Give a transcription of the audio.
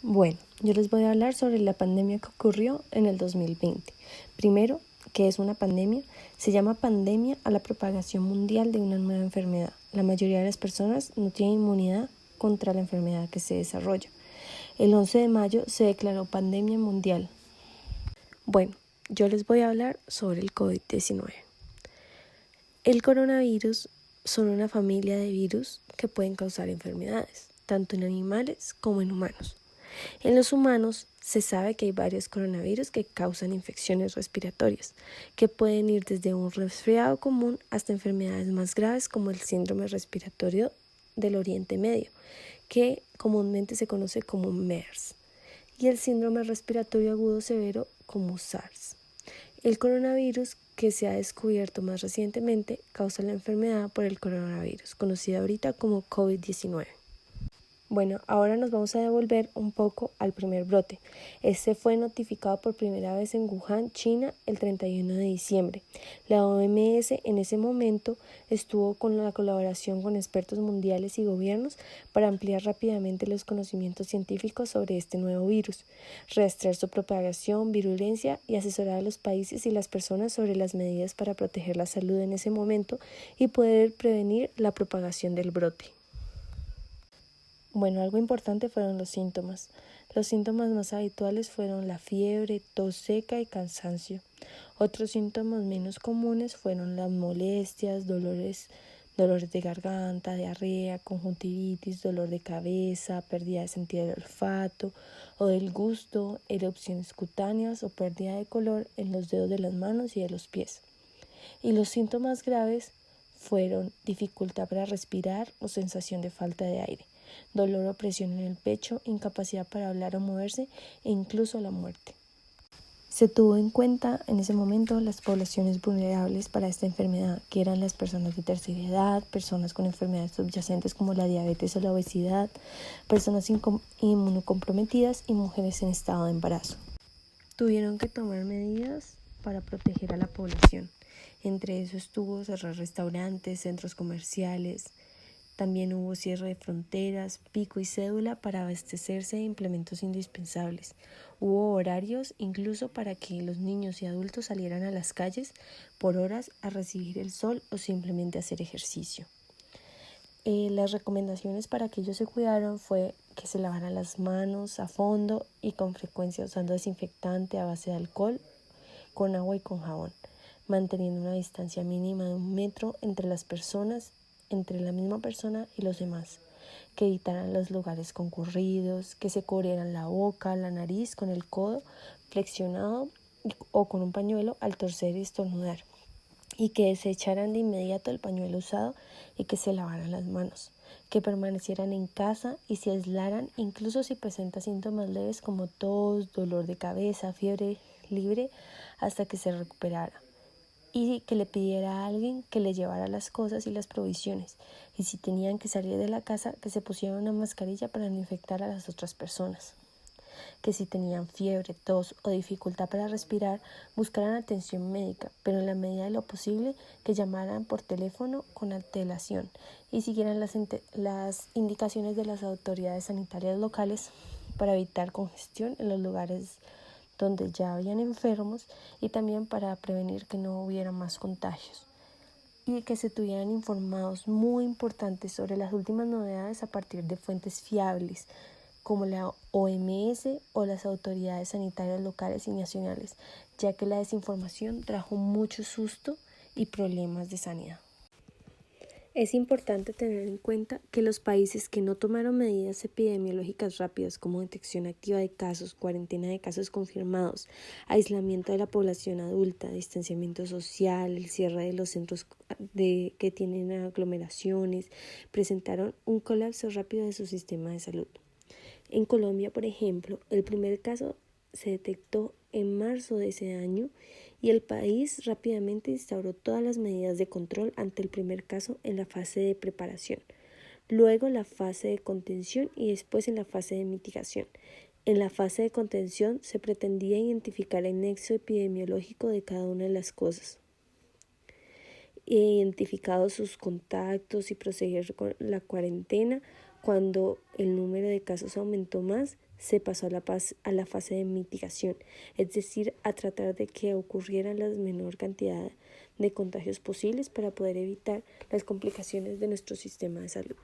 Bueno, yo les voy a hablar sobre la pandemia que ocurrió en el 2020. Primero, ¿qué es una pandemia? Se llama pandemia a la propagación mundial de una nueva enfermedad. La mayoría de las personas no tienen inmunidad contra la enfermedad que se desarrolla. El 11 de mayo se declaró pandemia mundial. Bueno, yo les voy a hablar sobre el COVID-19. El coronavirus son una familia de virus que pueden causar enfermedades, tanto en animales como en humanos. En los humanos se sabe que hay varios coronavirus que causan infecciones respiratorias, que pueden ir desde un resfriado común hasta enfermedades más graves como el síndrome respiratorio del Oriente Medio, que comúnmente se conoce como MERS, y el síndrome respiratorio agudo severo como SARS. El coronavirus que se ha descubierto más recientemente causa la enfermedad por el coronavirus, conocida ahorita como COVID-19. Bueno, ahora nos vamos a devolver un poco al primer brote. Este fue notificado por primera vez en Wuhan, China, el 31 de diciembre. La OMS en ese momento estuvo con la colaboración con expertos mundiales y gobiernos para ampliar rápidamente los conocimientos científicos sobre este nuevo virus, rastrear su propagación, virulencia y asesorar a los países y las personas sobre las medidas para proteger la salud en ese momento y poder prevenir la propagación del brote. Bueno, algo importante fueron los síntomas. Los síntomas más habituales fueron la fiebre, tos seca y cansancio. Otros síntomas menos comunes fueron las molestias, dolores de garganta, diarrea, conjuntivitis, dolor de cabeza, pérdida de sentido del olfato o del gusto, erupciones cutáneas o pérdida de color en los dedos de las manos y de los pies. Y los síntomas graves fueron dificultad para respirar o sensación de falta de aire, dolor o presión en el pecho, incapacidad para hablar o moverse e incluso la muerte. Se tuvo en cuenta en ese momento las poblaciones vulnerables para esta enfermedad, que eran las personas de tercera edad, personas con enfermedades subyacentes como la diabetes o la obesidad, personas inmunocomprometidas y mujeres en estado de embarazo. Tuvieron que tomar medidas para proteger a la población. Entre eso estuvo cerrar restaurantes, centros comerciales. También hubo cierre de fronteras, pico y cédula para abastecerse de implementos indispensables. Hubo horarios incluso para que los niños y adultos salieran a las calles por horas a recibir el sol o simplemente a hacer ejercicio. Las recomendaciones para que ellos se cuidaran fue que se lavaran las manos a fondo y con frecuencia usando desinfectante a base de alcohol, con agua y con jabón, manteniendo una distancia mínima de 1 metro entre las personas, entre la misma persona y los demás, que evitaran los lugares concurridos, que se cubrieran la boca, la nariz con el codo flexionado o con un pañuelo al toser y estornudar, y que desecharan de inmediato el pañuelo usado y que se lavaran las manos, que permanecieran en casa y se aislaran incluso si presenta síntomas leves como tos, dolor de cabeza, fiebre libre hasta que se recuperara, y que le pidiera a alguien que le llevara las cosas y las provisiones, y si tenían que salir de la casa que se pusieran una mascarilla para no infectar a las otras personas, que si tenían fiebre, tos o dificultad para respirar buscaran atención médica, pero en la medida de lo posible que llamaran por teléfono con antelación y siguieran las indicaciones de las autoridades sanitarias locales para evitar congestión en los lugares donde ya habían enfermos y también para prevenir que no hubiera más contagios, y que se tuvieran informados muy importantes sobre las últimas novedades a partir de fuentes fiables como la OMS o las autoridades sanitarias locales y nacionales, ya que la desinformación trajo mucho susto y problemas de sanidad. Es importante tener en cuenta que los países que no tomaron medidas epidemiológicas rápidas como detección activa de casos, cuarentena de casos confirmados, aislamiento de la población adulta, distanciamiento social, el cierre de los centros que tienen aglomeraciones, presentaron un colapso rápido de su sistema de salud. En Colombia, por ejemplo, el primer caso se detectó en marzo de ese año y el país rápidamente instauró todas las medidas de control ante el primer caso en la fase de preparación, luego la fase de contención y después en la fase de mitigación. En la fase de contención se pretendía identificar el nexo epidemiológico de cada una de las cosas, identificados sus contactos y proseguir con la cuarentena Cuando el número de casos aumentó más, se pasó a la fase de mitigación, es decir, a tratar de que ocurrieran la menor cantidad de contagios posibles para poder evitar las complicaciones de nuestro sistema de salud.